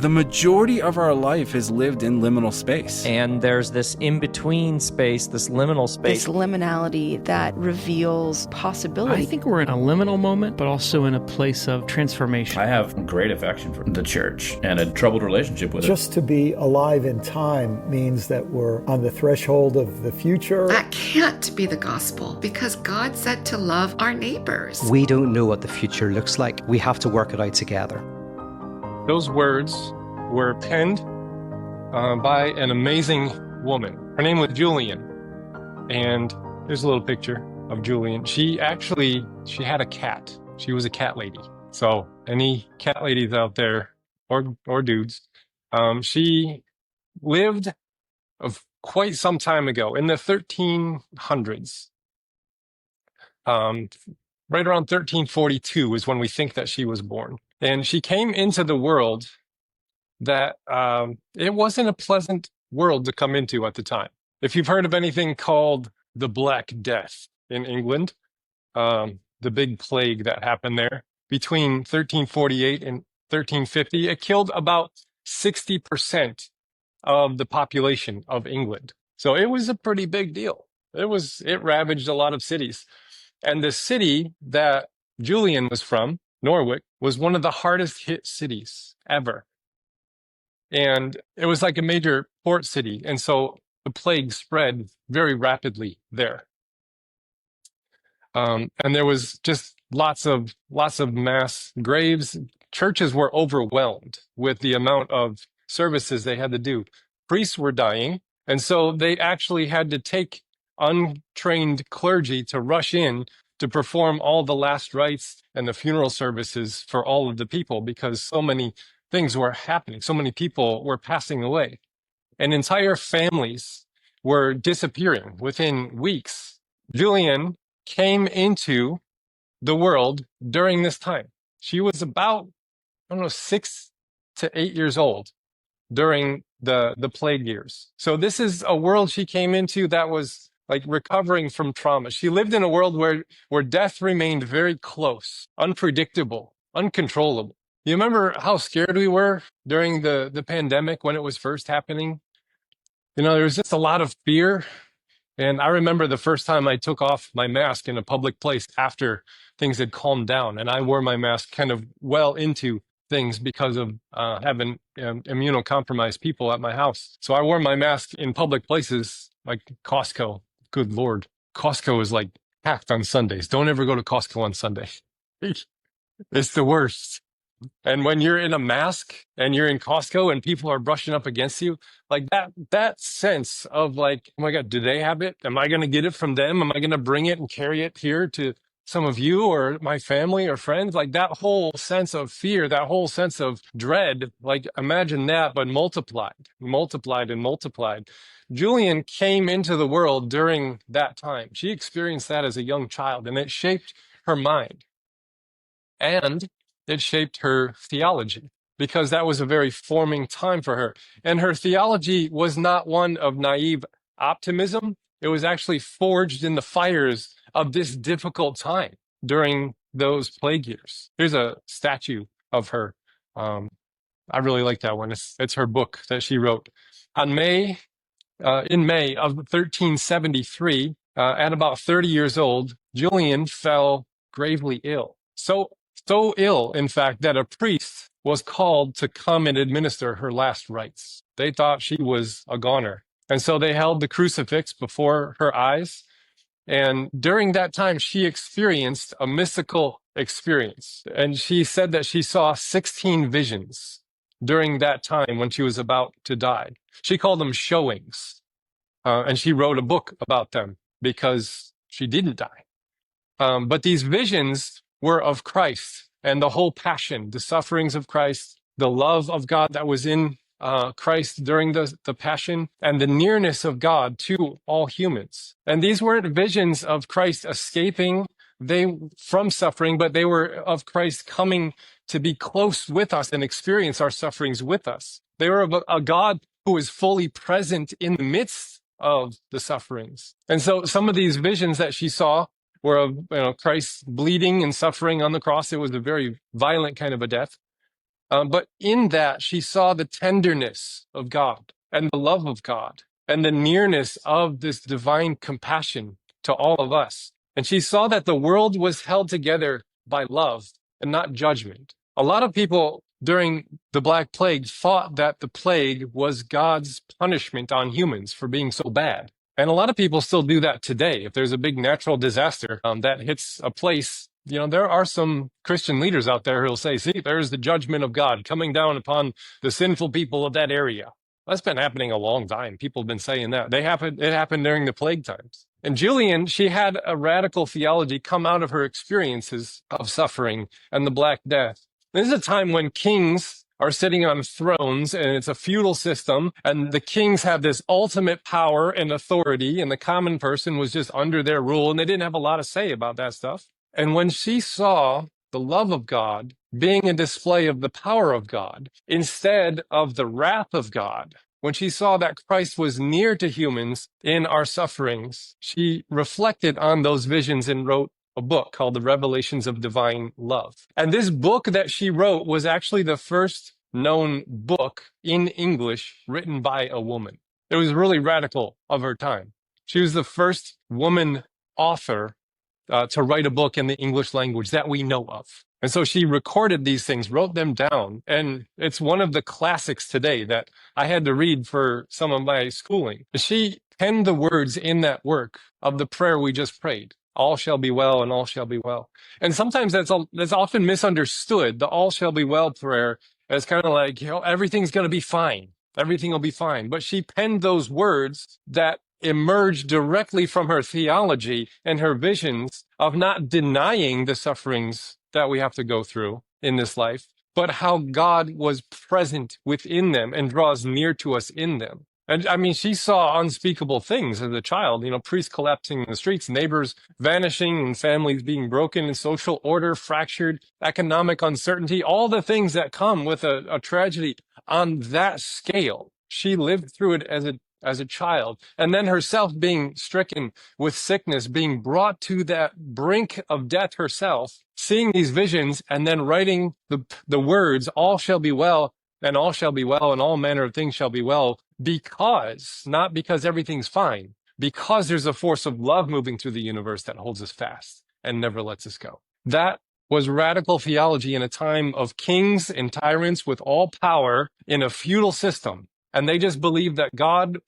The majority of our life is lived in liminal space. And there's this in-between space, this liminal space. This liminality that reveals possibility. I think we're in a liminal moment, but also in a place of transformation. I have great affection for the church and a troubled relationship with it. Just to be alive in time means that we're on the threshold of the future. That can't be the gospel, because God said to love our neighbors. We don't know what the future looks like. We have to work it out together. Those words were penned by an amazing woman. Her name was Julian. And here's a little picture of Julian. She had a cat. She was a cat lady. So any cat ladies out there, or dudes, she lived of quite some time ago, in the 1300s. Right around 1342 is when we think that she was born. And she came into the world that it wasn't a pleasant world to come into at the time. If you've heard of anything called the Black Death in England, the big plague that happened there between 1348 and 1350, it killed about 60% of the population of England. So it was a pretty big deal. It ravaged a lot of cities. And the city that Julian was from, Norwich, was one of the hardest hit cities ever. And it was like a major port city. And so the plague spread very rapidly there. And there was just lots of mass graves. Churches were overwhelmed with the amount of services they had to do. Priests were dying. And so they actually had to take untrained clergy to rush in to perform all the last rites and the funeral services for all of the people, because so many things were happening. So many people were passing away. And entire families were disappearing within weeks. Julian came into the world during this time. She was about, 6 to 8 years old during the plague years. So this is a world she came into that was like recovering from trauma. She lived in a world where death remained very close, unpredictable, uncontrollable. You remember how scared we were during the pandemic when it was first happening? There was just a lot of fear. And I remember the first time I took off my mask in a public place after things had calmed down. And I wore my mask kind of well into things because of having immunocompromised people at my house. So I wore my mask in public places like Costco. Good Lord. Costco is like packed on Sundays. Don't ever go to Costco on Sunday. It's the worst. And when you're in a mask and you're in Costco and people are brushing up against you, like that sense of like, oh my God, do they have it? Am I going to get it from them? Am I going to bring it and carry it here to some of you or my family or friends? Like that whole sense of fear, that whole sense of dread, like imagine that, but multiplied. Julian came into the world during that time. She experienced that as a young child, and it shaped her mind. And it shaped her theology, because that was a very forming time for her. And her theology was not one of naive optimism. It was actually forged in the fires of this difficult time during those plague years. Here's a statue of her. I really like that one. It's her book that she wrote. In May of 1373, at about 30 years old, Julian fell gravely ill. So ill, in fact, that a priest was called to come and administer her last rites. They thought she was a goner. And so they held the crucifix before her eyes. And during that time, she experienced a mystical experience. And she said that she saw 16 visions during that time when she was about to die. She called them showings. And she wrote a book about them because she didn't die. But these visions were of Christ and the whole passion, the sufferings of Christ, the love of God that was in Christ during the passion, and the nearness of God to all humans. And these weren't visions of Christ escaping from suffering, but they were of Christ coming to be close with us and experience our sufferings with us. They were of a God who is fully present in the midst of the sufferings. And so some of these visions that she saw were of Christ bleeding and suffering on the cross. It was a very violent kind of a death. But in that, she saw the tenderness of God and the love of God and the nearness of this divine compassion to all of us. And she saw that the world was held together by love and not judgment. A lot of people during the Black Plague thought that the plague was God's punishment on humans for being so bad. And a lot of people still do that today. If there's a big natural disaster that hits a place, there are some Christian leaders out there who'll say, see, there's the judgment of God coming down upon the sinful people of that area. That's been happening a long time. People have been saying that. It happened during the plague times. And Julian, she had a radical theology come out of her experiences of suffering and the Black Death. This is a time when kings are sitting on thrones and it's a feudal system and the kings have this ultimate power and authority and the common person was just under their rule and they didn't have a lot to say about that stuff. And when she saw the love of God being a display of the power of God instead of the wrath of God, when she saw that Christ was near to humans in our sufferings, she reflected on those visions and wrote a book called The Revelations of Divine Love. And this book that she wrote was actually the first known book in English written by a woman. It was really radical of her time. She was the first woman author to write a book in the English language that we know of. And so she recorded these things, wrote them down, and it's one of the classics today that I had to read for some of my schooling. She penned the words in that work of the prayer we just prayed. All shall be well and all shall be well. And sometimes that's often misunderstood, the all shall be well prayer, as kind of like, everything's going to be fine. Everything will be fine. But she penned those words that emerged directly from her theology and her visions of not denying the sufferings that we have to go through in this life, but how God was present within them and draws near to us in them. And I mean, she saw unspeakable things as a child, priests collapsing in the streets, neighbors vanishing, and families being broken, and social order fractured, economic uncertainty, all the things that come with a tragedy on that scale. She lived through it as a child, and then herself being stricken with sickness, being brought to that brink of death herself, seeing these visions, and then writing the words, all shall be well, and all shall be well, and all manner of things shall be well, not because everything's fine, because there's a force of love moving through the universe that holds us fast and never lets us go. That was radical theology in a time of kings and tyrants with all power in a feudal system. And they just believed that God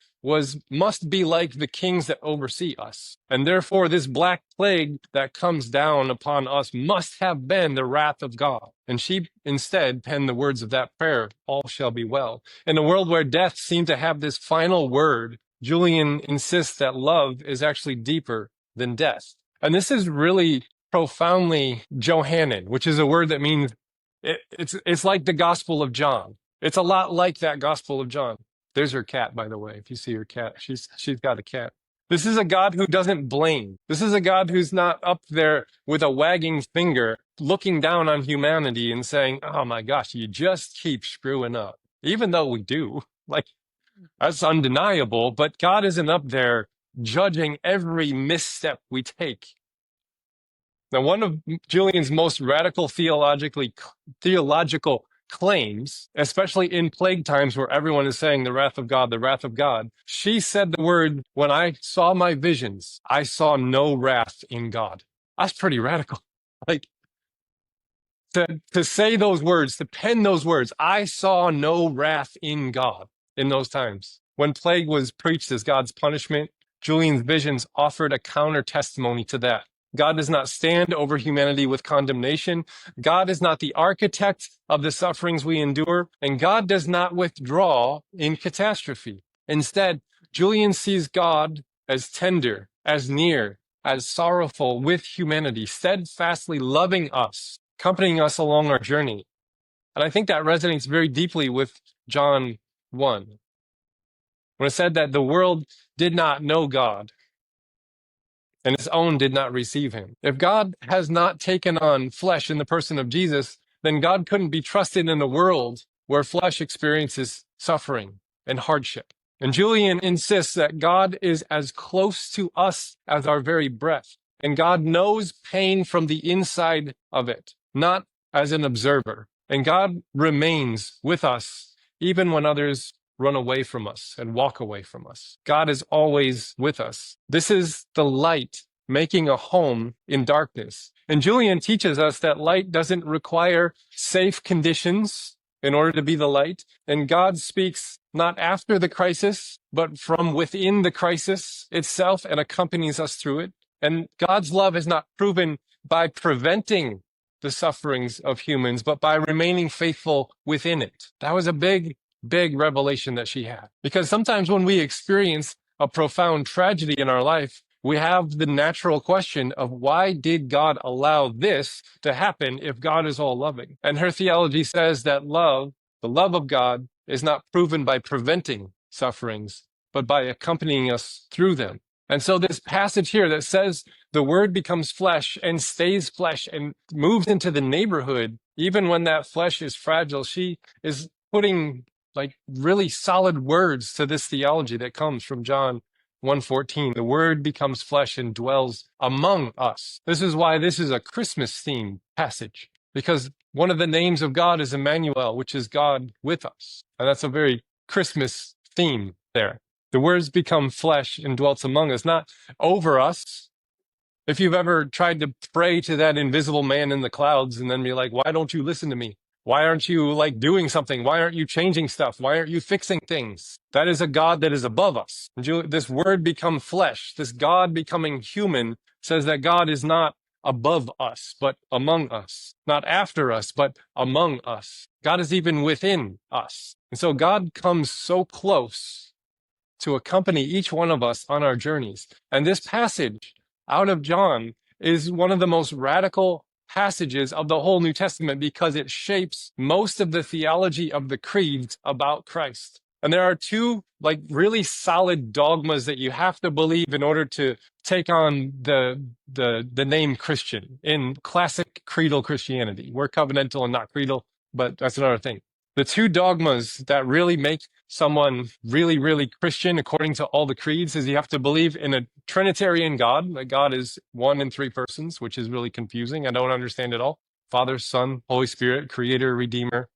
must be like the kings that oversee us. And therefore, this Black Plague that comes down upon us must have been the wrath of God. And she instead penned the words of that prayer, all shall be well. In a world where death seemed to have this final word, Julian insists that love is actually deeper than death. And this is really profoundly Johannine, which is a word that means it's like the Gospel of John. It's a lot like that Gospel of John. There's her cat, by the way. If you see her cat, she's got a cat. This is a God who doesn't blame. This is a God who's not up there with a wagging finger looking down on humanity and saying, oh my gosh, you just keep screwing up. Even though we do. That's undeniable, but God isn't up there judging every misstep we take. Now, one of Julian's most radical theological claims, especially in plague times where everyone is saying the wrath of God, she said the word, when I saw my visions, I saw no wrath in God. That's pretty radical. To say those words, to pen those words, I saw no wrath in God in those times. When plague was preached as God's punishment, Julian's visions offered a counter testimony to that. God does not stand over humanity with condemnation. God is not the architect of the sufferings we endure, and God does not withdraw in catastrophe. Instead, Julian sees God as tender, as near, as sorrowful with humanity, steadfastly loving us, accompanying us along our journey. And I think that resonates very deeply with John 1. When it said that the world did not know God, and his own did not receive him. If God has not taken on flesh in the person of Jesus, then God couldn't be trusted in a world where flesh experiences suffering and hardship. And Julian insists that God is as close to us as our very breath, and God knows pain from the inside of it, not as an observer. And God remains with us even when others run away from us and walk away from us. God is always with us. This is the light making a home in darkness. And Julian teaches us that light doesn't require safe conditions in order to be the light. And God speaks not after the crisis, but from within the crisis itself and accompanies us through it. And God's love is not proven by preventing the sufferings of humans, but by remaining faithful within it. That was a big revelation that she had. Because sometimes when we experience a profound tragedy in our life, we have the natural question of why did God allow this to happen if God is all loving? And her theology says that love, the love of God, is not proven by preventing sufferings, but by accompanying us through them. And so this passage here that says the word becomes flesh and stays flesh and moves into the neighborhood, even when that flesh is fragile, she is putting like really solid words to this theology that comes from John 1:14. The word becomes flesh and dwells among us. This is why this is a Christmas themed passage, because one of the names of God is Emmanuel, which is God with us. And that's a very Christmas theme there. The words become flesh and dwells among us, not over us. If you've ever tried to pray to that invisible man in the clouds and then be like, why don't you listen to me? Why aren't you like doing something? Why aren't you changing stuff? Why aren't you fixing things? That is a God that is above us. This word become flesh, this God becoming human says that God is not above us, but among us, not after us, but among us. God is even within us. And so God comes so close to accompany each one of us on our journeys. And this passage out of John is one of the most radical passages of the whole New Testament because it shapes most of the theology of the creeds about Christ. And there are two like really solid dogmas that you have to believe in order to take on the name Christian in classic creedal Christianity. We're covenantal and not creedal, but that's another thing. The two dogmas that really make someone really Christian according to all the creeds is you have to believe in a Trinitarian God, that God is one in three persons, which is really confusing. I don't understand it all. Father, Son, Holy Spirit, Creator, Redeemer,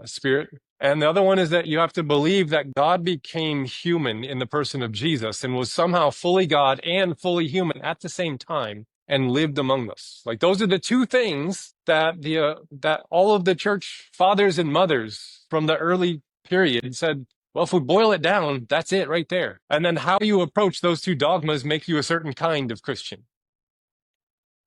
Spirit. And the other one is that you have to believe that God became human in the person of Jesus and was somehow fully God and fully human at the same time and lived among us. Like those are the two things that that all of the church fathers and mothers from the early period said, well, if we boil it down, that's it right there. And then how you approach those two dogmas make you a certain kind of Christian.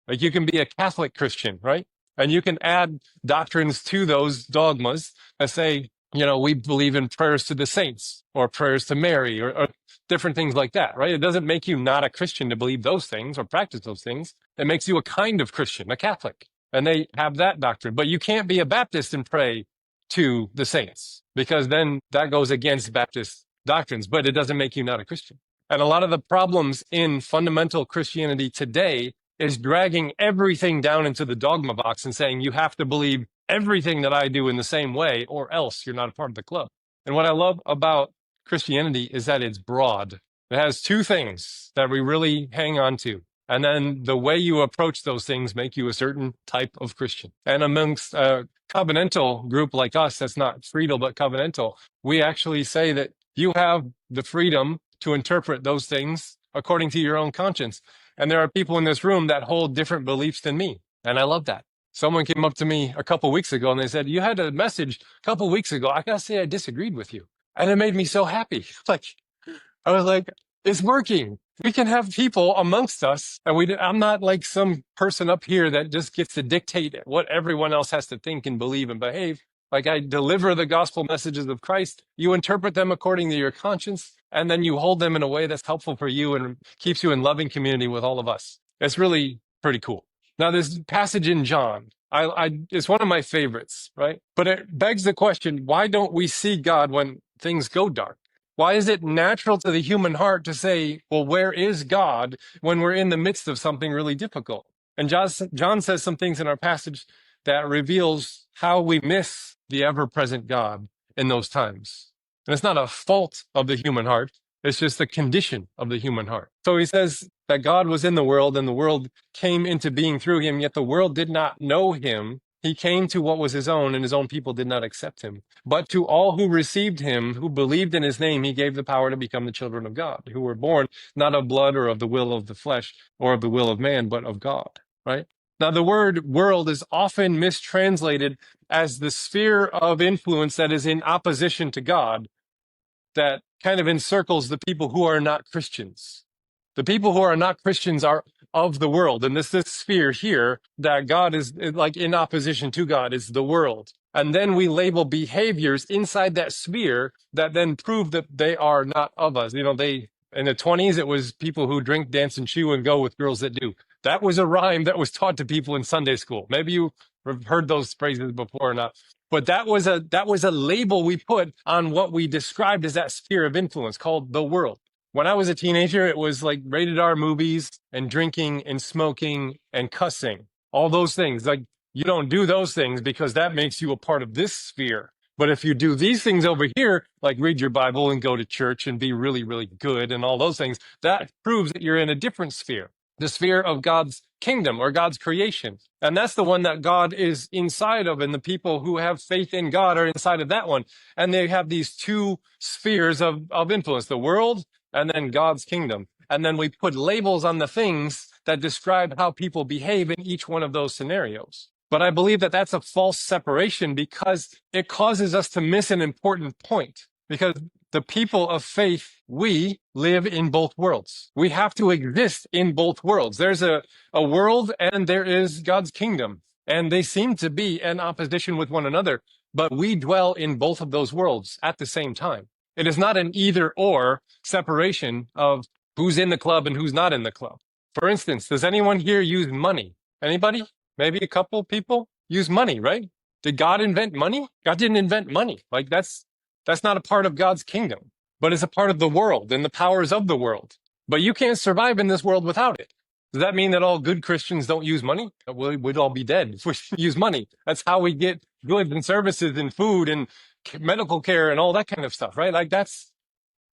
Like you can be a Catholic Christian, right? And you can add doctrines to those dogmas that say, you know, we believe in prayers to the saints or prayers to Mary or different things like that, right? It doesn't make you not a Christian to believe those things or practice those things. It makes you a kind of Christian, a Catholic. And they have that doctrine. But you can't be a Baptist and pray to the saints because then that goes against Baptist doctrines, but it doesn't make you not a Christian. And a lot of the problems in fundamental Christianity today is dragging everything down into the dogma box and saying you have to believe everything that I do in the same way or else you're not a part of the club. And what I love about Christianity is that it's broad. It has two things that we really hang on to. And then the way you approach those things make you a certain type of Christian. And amongst a covenantal group like us, that's not creedal but covenantal, we actually say that you have the freedom to interpret those things according to your own conscience. And there are people in this room that hold different beliefs than me. And I love that. Someone came up to me a couple weeks ago and they said, you had a message a couple weeks ago. I gotta say I disagreed with you. And it made me so happy. I was like, it's working. We can have people amongst us. And I'm not like some person up here that just gets to dictate what everyone else has to think and believe and behave. Like I deliver the gospel messages of Christ. You interpret them according to your conscience, and then you hold them in a way that's helpful for you and keeps you in loving community with all of us. It's really pretty cool. Now, this passage in John, it's one of my favorites, right? But it begs the question, why don't we see God when things go dark? Why is it natural to the human heart to say, well, where is God when we're in the midst of something really difficult? And John says some things in our passage that reveals how we miss the ever-present God in those times. And it's not a fault of the human heart. It's just a condition of the human heart. So he says that God was in the world and the world came into being through him, yet the world did not know him. He came to what was his own, and his own people did not accept him. But to all who received him, who believed in his name, he gave the power to become the children of God, who were born not of blood or of the will of the flesh or of the will of man, but of God, right? Now, the word world is often mistranslated as the sphere of influence that is in opposition to God, that kind of encircles the people who are not Christians. The people who are not Christians are of the world. And this sphere here that God is like in opposition to God is the world. And then we label behaviors inside that sphere that then prove that they are not of us. You know, they, in the 20s, it was people who drink, dance, and chew and go with girls that do. That was a rhyme that was taught to people in Sunday school. Maybe you have heard those phrases before or not. But that was a label we put on what we described as that sphere of influence called the world. When I was a teenager, it was like rated R movies and drinking and smoking and cussing. All those things. Like, you don't do those things because that makes you a part of this sphere. But if you do these things over here, like read your Bible and go to church and be really, really good and all those things, that proves that you're in a different sphere, the sphere of God's kingdom or God's creation. And that's the one that God is inside of. And the people who have faith in God are inside of that one. And they have these two spheres of influence, the world and then God's kingdom. And then we put labels on the things that describe how people behave in each one of those scenarios. But I believe that that's a false separation because it causes us to miss an important point. Because the people of faith, we live in both worlds. We have to exist in both worlds. There's a world and there is God's kingdom. And they seem to be in opposition with one another, but we dwell in both of those worlds at the same time. It is not an either or separation of who's in the club and who's not in the club. For instance, does anyone here use money? Anybody? Maybe a couple people use money, right? Did God invent money? God didn't invent money. Like that's not a part of God's kingdom, but it's a part of the world and the powers of the world. But you can't survive in this world without it. Does that mean that all good Christians don't use money? We'd all be dead if we use money. That's how we get goods and services and food and medical care and all that kind of stuff, right? Like that's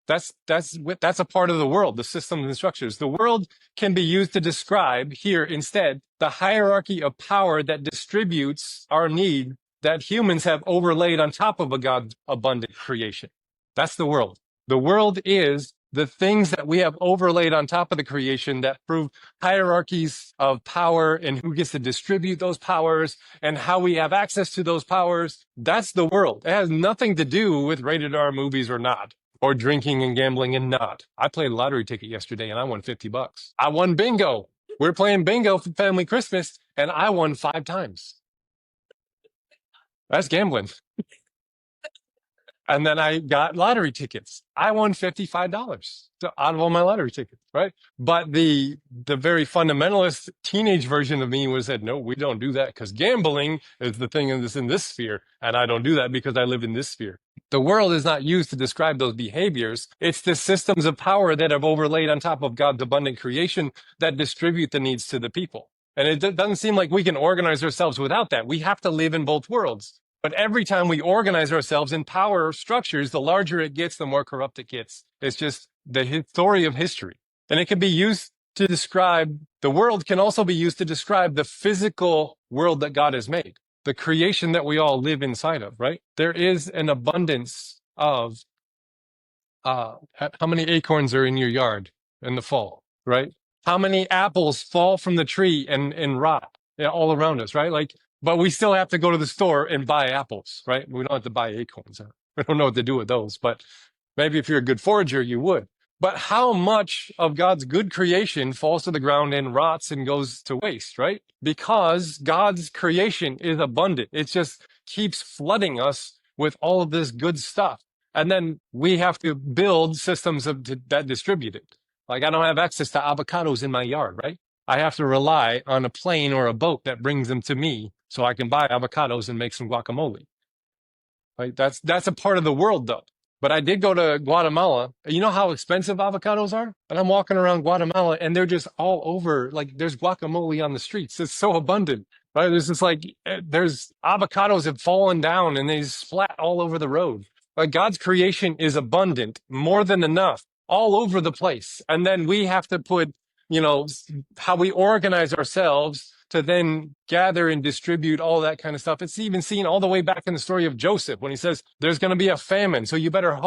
a part of the world, the systems and structures. The world can be used to describe here instead the hierarchy of power that distributes our need that humans have overlaid on top of a God's abundant creation. That's the world. The world is the things that we have overlaid on top of the creation that prove hierarchies of power and who gets to distribute those powers and how we have access to those powers. That's the world. It has nothing to do with rated R movies or not, or drinking and gambling and not. I played a lottery ticket yesterday and I won $50. I won bingo. We're playing bingo for family Christmas and I won 5 times. That's gambling. And then I got lottery tickets. I won $55 out of all my lottery tickets, right? But the very fundamentalist teenage version of me was said, no, we don't do that because gambling is the thing in this sphere. And I don't do that because I live in this sphere. The world is not used to describe those behaviors. It's the systems of power that have overlaid on top of God's abundant creation that distribute the needs to the people. And it doesn't seem like we can organize ourselves without that. We have to live in both worlds. But every time we organize ourselves in power structures, the larger it gets, the more corrupt it gets. It's just the story of history. And it can be used to describe, the world can also be used to describe the physical world that God has made, the creation that we all live inside of, right? There is an abundance of, how many acorns are in your yard in the fall, right? How many apples fall from the tree and rot all around us, right? Like, but we still have to go to the store and buy apples, right? We don't have to buy acorns. We don't know what to do with those, but maybe if you're a good forager, you would. But how much of God's good creation falls to the ground and rots and goes to waste, right? Because God's creation is abundant. It just keeps flooding us with all of this good stuff. And then we have to build systems that distribute it. Like I don't have access to avocados in my yard, right? I have to rely on a plane or a boat that brings them to me so I can buy avocados and make some guacamole. Right? That's a part of the world though. But I did go to Guatemala. You know how expensive avocados are? And I'm walking around Guatemala and they're just all over. Like there's guacamole on the streets. It's so abundant, right? There's just like, there's avocados have fallen down and they splat all over the road. Like God's creation is abundant, more than enough, all over the place. And then we have to put, how we organize ourselves to then gather and distribute all that kind of stuff. It's even seen all the way back in the story of Joseph when he says, there's going to be a famine, so you better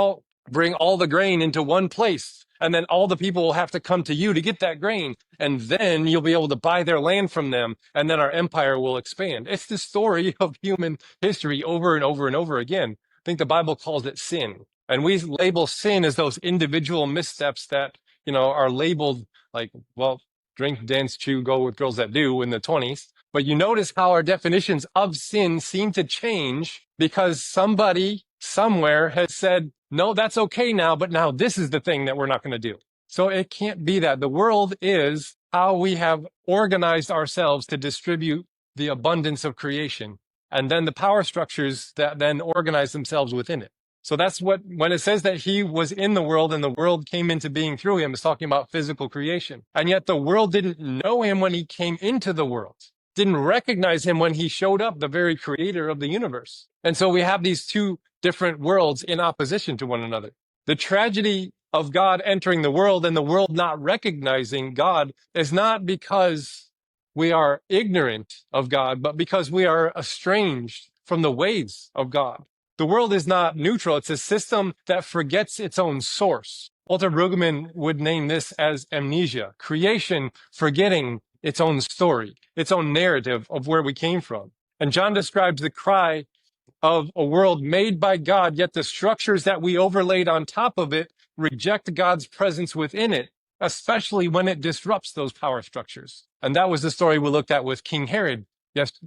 bring all the grain into one place. And then all the people will have to come to you to get that grain. And then you'll be able to buy their land from them. And then our empire will expand. It's the story of human history over and over and over again. I think the Bible calls it sin. And we label sin as those individual missteps that, are labeled like, well, drink, dance, chew, go with girls that do in the 20s. But you notice how our definitions of sin seem to change because somebody somewhere has said, no, that's okay now, but now this is the thing that we're not going to do. So it can't be that. The world is how we have organized ourselves to distribute the abundance of creation, and then the power structures that then organize themselves within it. So that's when it says that he was in the world and the world came into being through him, it's talking about physical creation. And yet the world didn't know him when he came into the world, didn't recognize him when he showed up, the very creator of the universe. And so we have these two different worlds in opposition to one another. The tragedy of God entering the world and the world not recognizing God is not because we are ignorant of God, but because we are estranged from the ways of God. The world is not neutral. It's a system that forgets its own source. Walter Brueggemann would name this as amnesia, creation forgetting its own story, its own narrative of where we came from. And John describes the cry of a world made by God, yet the structures that we overlaid on top of it reject God's presence within it, especially when it disrupts those power structures. And that was the story we looked at with King Herod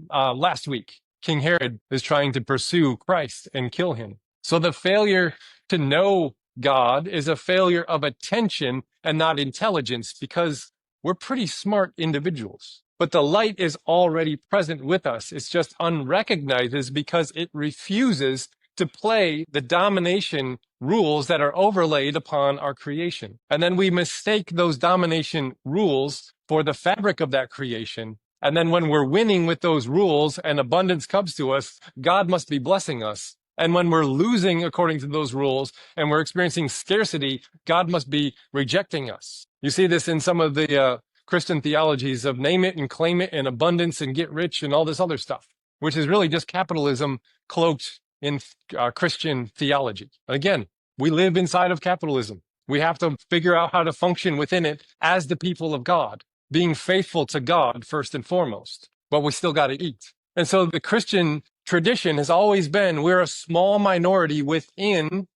last week. King Herod is trying to pursue Christ and kill him. So the failure to know God is a failure of attention and not intelligence, because we're pretty smart individuals. But the light is already present with us. It's just unrecognized because it refuses to play the domination rules that are overlaid upon our creation. And then we mistake those domination rules for the fabric of that creation. And then when we're winning with those rules and abundance comes to us, God must be blessing us. And when we're losing according to those rules and we're experiencing scarcity, God must be rejecting us. You see this in some of the Christian theologies of name it and claim it and abundance and get rich and all this other stuff, which is really just capitalism cloaked in Christian theology. Again, we live inside of capitalism. We have to figure out how to function within it as the people of God, being faithful to God first and foremost, but we still got to eat. And so the Christian tradition has always been, we're a small minority within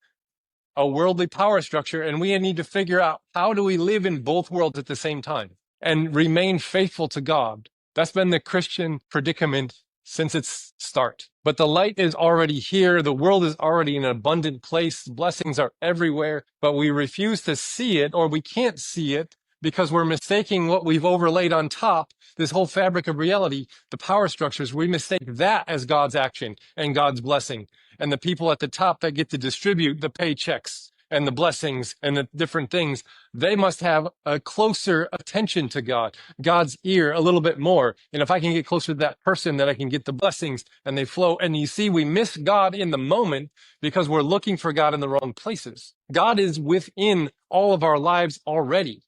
a worldly power structure, and we need to figure out how do we live in both worlds at the same time and remain faithful to God. That's been the Christian predicament since its start. But the light is already here. The world is already in an abundant place. Blessings are everywhere, but we refuse to see it, or we can't see it because we're mistaking what we've overlaid on top, this whole fabric of reality, the power structures. We mistake that as God's action and God's blessing. And the people at the top that get to distribute the paychecks and the blessings and the different things, they must have a closer attention to God, God's ear a little bit more. And if I can get closer to that person, then I can get the blessings and they flow. And you see, we miss God in the moment because we're looking for God in the wrong places. God is within all of our lives already,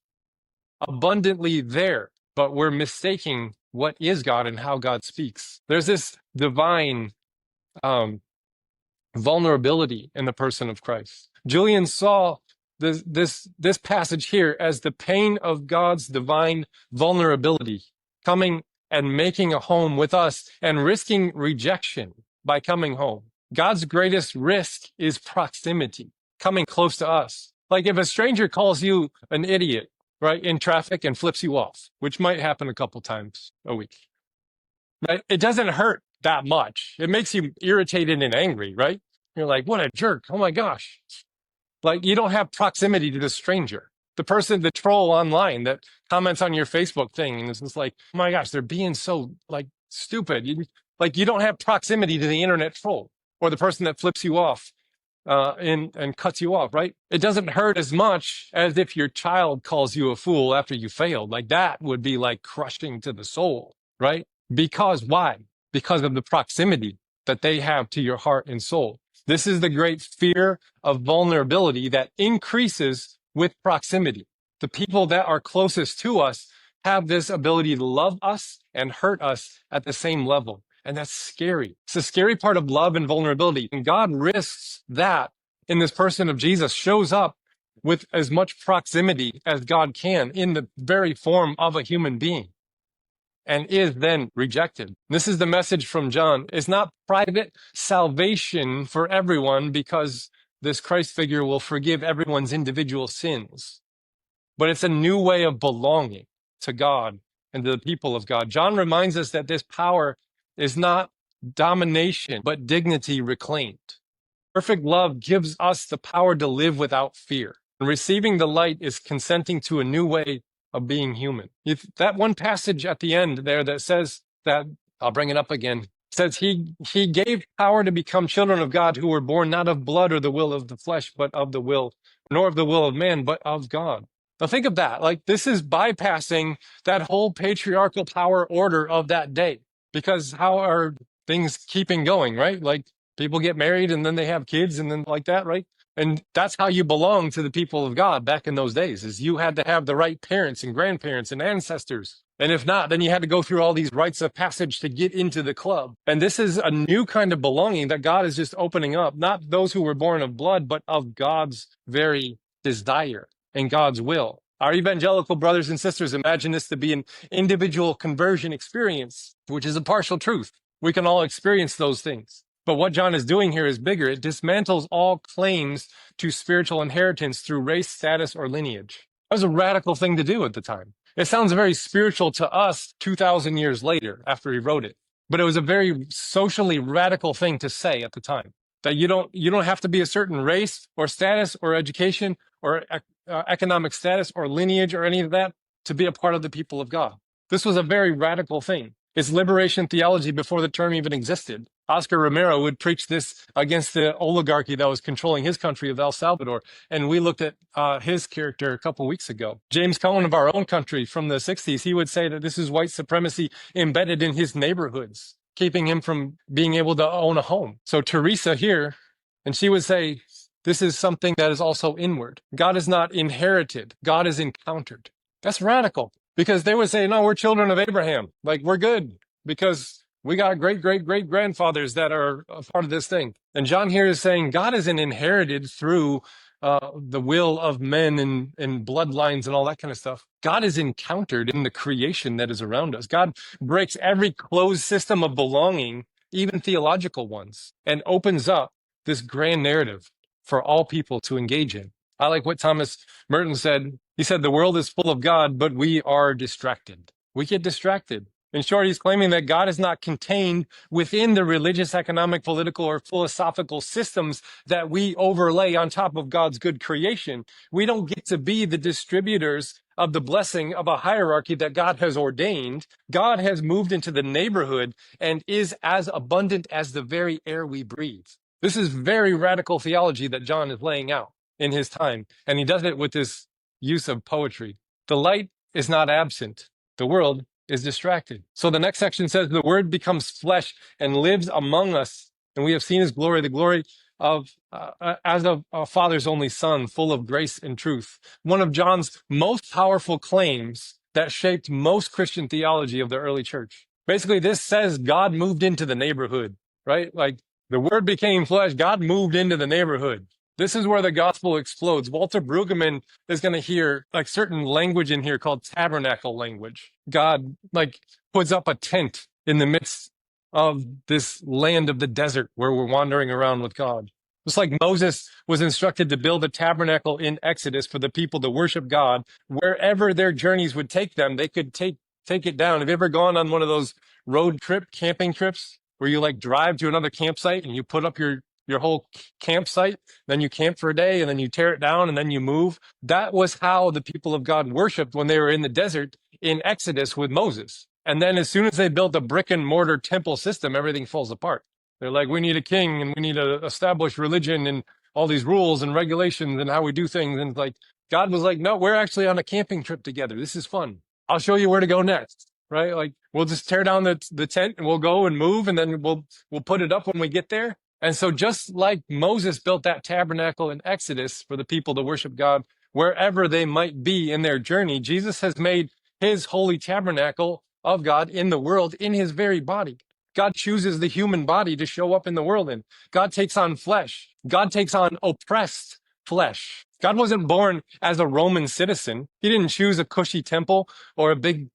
abundantly there, but we're mistaking what is God and how God speaks. There's this divine vulnerability in the person of Christ. Julian saw this passage here as the pain of God's divine vulnerability, coming and making a home with us and risking rejection by coming home. God's greatest risk is proximity, coming close to us. Like if a stranger calls you an idiot, right, in traffic and flips you off, which might happen a couple times a week, right? It doesn't hurt that much. It makes you irritated and angry, right? You're like, what a jerk. Oh my gosh. Like you don't have proximity to the stranger. The person, the troll online that comments on your Facebook thing. And it's just like, oh my gosh, they're being so like stupid. You don't have proximity to the internet troll or the person that flips you off and cuts you off, right? It doesn't hurt as much as if your child calls you a fool after you failed. Like that would be like crushing to the soul, right? Because why? Because of the proximity that they have to your heart and soul. This is the great fear of vulnerability that increases with proximity. The people that are closest to us have this ability to love us and hurt us at the same level. And that's scary. It's the scary part of love and vulnerability. And God risks that in this person of Jesus, shows up with as much proximity as God can in the very form of a human being, and is then rejected. This is the message from John. It's not private salvation for everyone because this Christ figure will forgive everyone's individual sins, but it's a new way of belonging to God and to the people of God. John reminds us that this power is not domination, but dignity reclaimed. Perfect love gives us the power to live without fear. And receiving the light is consenting to a new way of being human. If that one passage at the end there that says that, I'll bring it up again, says he gave power to become children of God who were born not of blood or the will of the flesh, but of the will, nor of the will of man, but of God. Now think of that. Like, this is bypassing that whole patriarchal power order of that day. Because how are things keeping going, right? Like, people get married and then they have kids and then like that, right? And that's how you belong to the people of God back in those days, is you had to have the right parents and grandparents and ancestors. And if not, then you had to go through all these rites of passage to get into the club. And this is a new kind of belonging that God is just opening up, not those who were born of blood, but of God's very desire and God's will. Our evangelical brothers and sisters imagine this to be an individual conversion experience, which is a partial truth. We can all experience those things. But what John is doing here is bigger. It dismantles all claims to spiritual inheritance through race, status, or lineage. That was a radical thing to do at the time. It sounds very spiritual to us 2,000 years later after he wrote it. But it was a very socially radical thing to say at the time. That you don't have to be a certain race or status or education or economic status or lineage or any of that to be a part of the people of God. This was a very radical thing. It's liberation theology before the term even existed. Oscar Romero would preach this against the oligarchy that was controlling his country of El Salvador. And we looked at his character a couple weeks ago. James Cohen of our own country from the 60s, he would say that this is white supremacy embedded in his neighborhoods, keeping him from being able to own a home. So Teresa here, and she would say, this is something that is also inward. God is not inherited. God is encountered. That's radical, because they would say, no, we're children of Abraham. Like, we're good because we got great-great-great-grandfathers that are a part of this thing. And John here is saying God isn't inherited through the will of men and bloodlines and all that kind of stuff. God is encountered in the creation that is around us. God breaks every closed system of belonging, even theological ones, and opens up this grand narrative for all people to engage in. I like what Thomas Merton said. He said, the world is full of God, but we are distracted. We get distracted. In short, he's claiming that God is not contained within the religious, economic, political, or philosophical systems that we overlay on top of God's good creation. We don't get to be the distributors of the blessing of a hierarchy that God has ordained. God has moved into the neighborhood and is as abundant as the very air we breathe. This is very radical theology that John is laying out in his time, and he does it with this use of poetry. The light is not absent. The world is distracted. So the next section says, the word becomes flesh and lives among us, and we have seen his glory, the glory of as of a father's only son, full of grace and truth. One of John's most powerful claims that shaped most Christian theology of the early church. Basically, this says God moved into the neighborhood, right? Like, the word became flesh. God moved into the neighborhood. This is where the gospel explodes. Walter Brueggemann is going to hear like certain language in here called tabernacle language. God like puts up a tent in the midst of this land of the desert where we're wandering around with God. Just like Moses was instructed to build a tabernacle in Exodus for the people to worship God, wherever their journeys would take them, they could take it down. Have you ever gone on one of those road trip camping trips where you like drive to another campsite and you put up your whole campsite, then you camp for a day and then you tear it down and then you move? That was how the people of God worshiped when they were in the desert in Exodus with Moses. And then as soon as they built a brick and mortar temple system, everything falls apart. They're like, we need a king and we need to establish religion and all these rules and regulations and how we do things. And like, God was like, no, we're actually on a camping trip together. This is fun. I'll show you where to go next. Right? Like, we'll just tear down the tent and we'll go and move and then we'll put it up when we get there. And so just like Moses built that tabernacle in Exodus for the people to worship God wherever they might be in their journey, Jesus has made his holy tabernacle of God in the world, in his very body. God chooses the human body to show up in the world in. God takes on flesh. God takes on oppressed flesh. God wasn't born as a Roman citizen. He didn't choose a cushy temple or a big,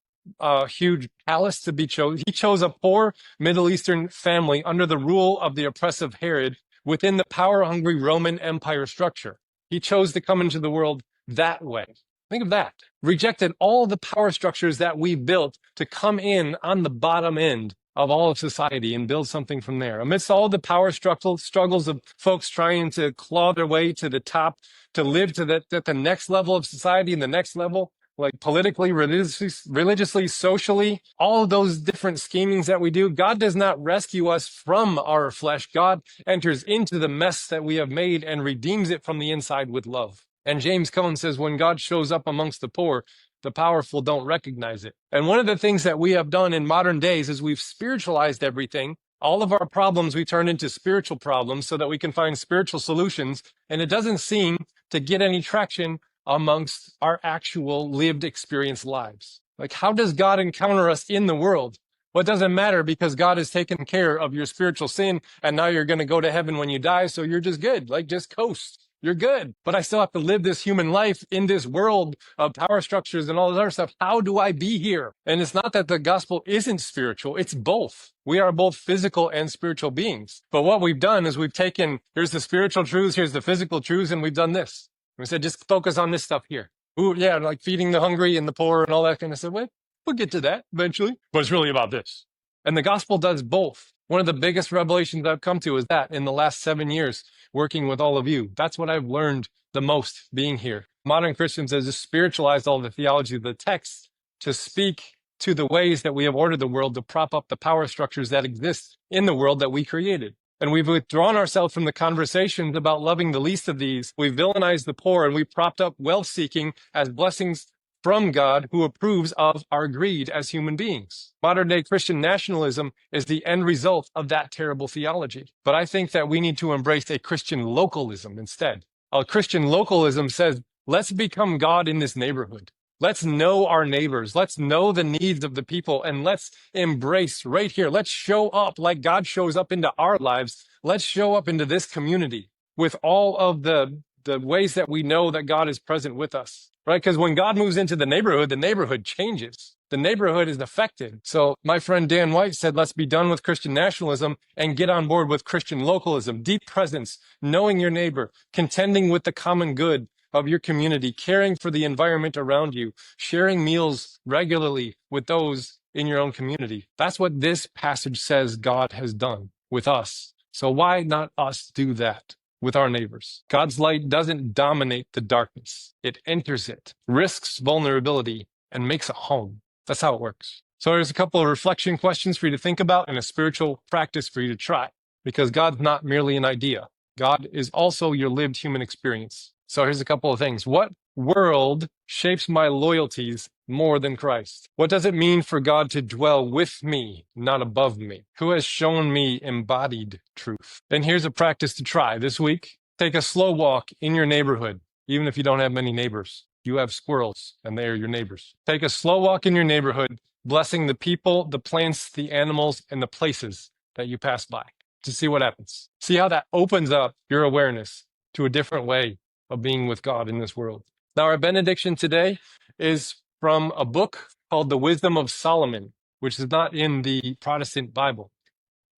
huge palace to be chosen. He chose a poor Middle Eastern family under the rule of the oppressive Herod within the power-hungry Roman Empire structure. He chose to come into the world that way. Think of that. Rejected all the power structures that we built to come in on the bottom end of all of society and build something from there. Amidst all the power struggles of folks trying to claw their way to the top, to live to the next level of society and the next level, like politically, religiously, socially, all of those different schemings that we do, God does not rescue us from our flesh. God enters into the mess that we have made and redeems it from the inside with love. And James Cone says, when God shows up amongst the poor, the powerful don't recognize it. And one of the things that we have done in modern days is we've spiritualized everything. All of our problems we turn into spiritual problems so that we can find spiritual solutions. And it doesn't seem to get any traction amongst our actual lived experience lives. Like, how does God encounter us in the world? Well, it doesn't matter because God has taken care of your spiritual sin and now you're going to go to heaven when you die. So you're just good. Like, just coast. You're good. But I still have to live this human life in this world of power structures and all this other stuff. How do I be here? And it's not that the gospel isn't spiritual. It's both. We are both physical and spiritual beings. But what we've done is we've taken, here's the spiritual truths, here's the physical truths, and we've done this. We said, just focus on this stuff here. Ooh, yeah, like feeding the hungry and the poor and all that kind of stuff. Well, we'll get to that eventually. But it's really about this. And the gospel does both. One of the biggest revelations I've come to is that in the last 7 years, working with all of you, that's what I've learned the most being here. Modern Christians have just spiritualized all the theology of the text to speak to the ways that we have ordered the world to prop up the power structures that exist in the world that we created. And we've withdrawn ourselves from the conversations about loving the least of these. We've villainized the poor and we've propped up wealth-seeking as blessings from God who approves of our greed as human beings. Modern day Christian nationalism is the end result of that terrible theology. But I think that we need to embrace a Christian localism instead. A Christian localism says, let's become God in this neighborhood. Let's know our neighbors. Let's know the needs of the people and let's embrace right here. Let's show up like God shows up into our lives. Let's show up into this community with all of the ways that we know that God is present with us. Right? Because when God moves into the neighborhood changes. The neighborhood is affected. So my friend Dan White said, let's be done with Christian nationalism and get on board with Christian localism, deep presence, knowing your neighbor, contending with the common good of your community, caring for the environment around you, sharing meals regularly with those in your own community. That's what this passage says God has done with us. So why not us do that with our neighbors? God's light doesn't dominate the darkness. It enters it, risks vulnerability, and makes a home. That's how it works. So there's a couple of reflection questions for you to think about and a spiritual practice for you to try. Because God's not merely an idea. God is also your lived human experience. So here's a couple of things. What world shapes my loyalties more than Christ? What does it mean for God to dwell with me, not above me? Who has shown me embodied truth? And here's a practice to try this week. Take a slow walk in your neighborhood, even if you don't have many neighbors. You have squirrels, and they are your neighbors. Take a slow walk in your neighborhood, blessing the people, the plants, the animals, and the places that you pass by to see what happens. See how that opens up your awareness to a different way of being with God in this world. Now, our benediction today is from a book called The Wisdom of Solomon, which is not in the Protestant Bible,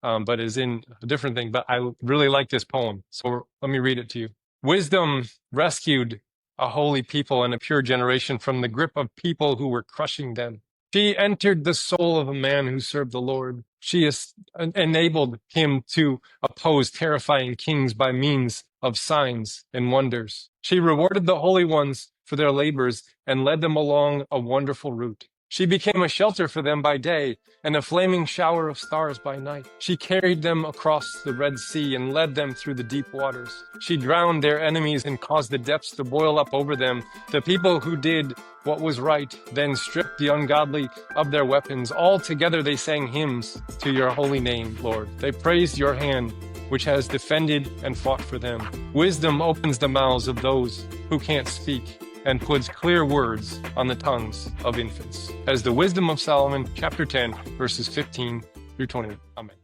but is in a different thing. But I really like this poem, so let me read it to you. Wisdom rescued a holy people and a pure generation from the grip of people who were crushing them. She entered the soul of a man who served the Lord. She has enabled him to oppose terrifying kings by means of signs and wonders. She rewarded the holy ones for their labors and led them along a wonderful route. She became a shelter for them by day and a flaming shower of stars by night. She carried them across the Red Sea and led them through the deep waters. She drowned their enemies and caused the depths to boil up over them. The people who did what was right then stripped the ungodly of their weapons. All together they sang hymns to your holy name, Lord. They praised your hand, which has defended and fought for them. Wisdom opens the mouths of those who can't speak and puts clear words on the tongues of infants. As the wisdom of Solomon, chapter 10, verses 15 through 20. Amen.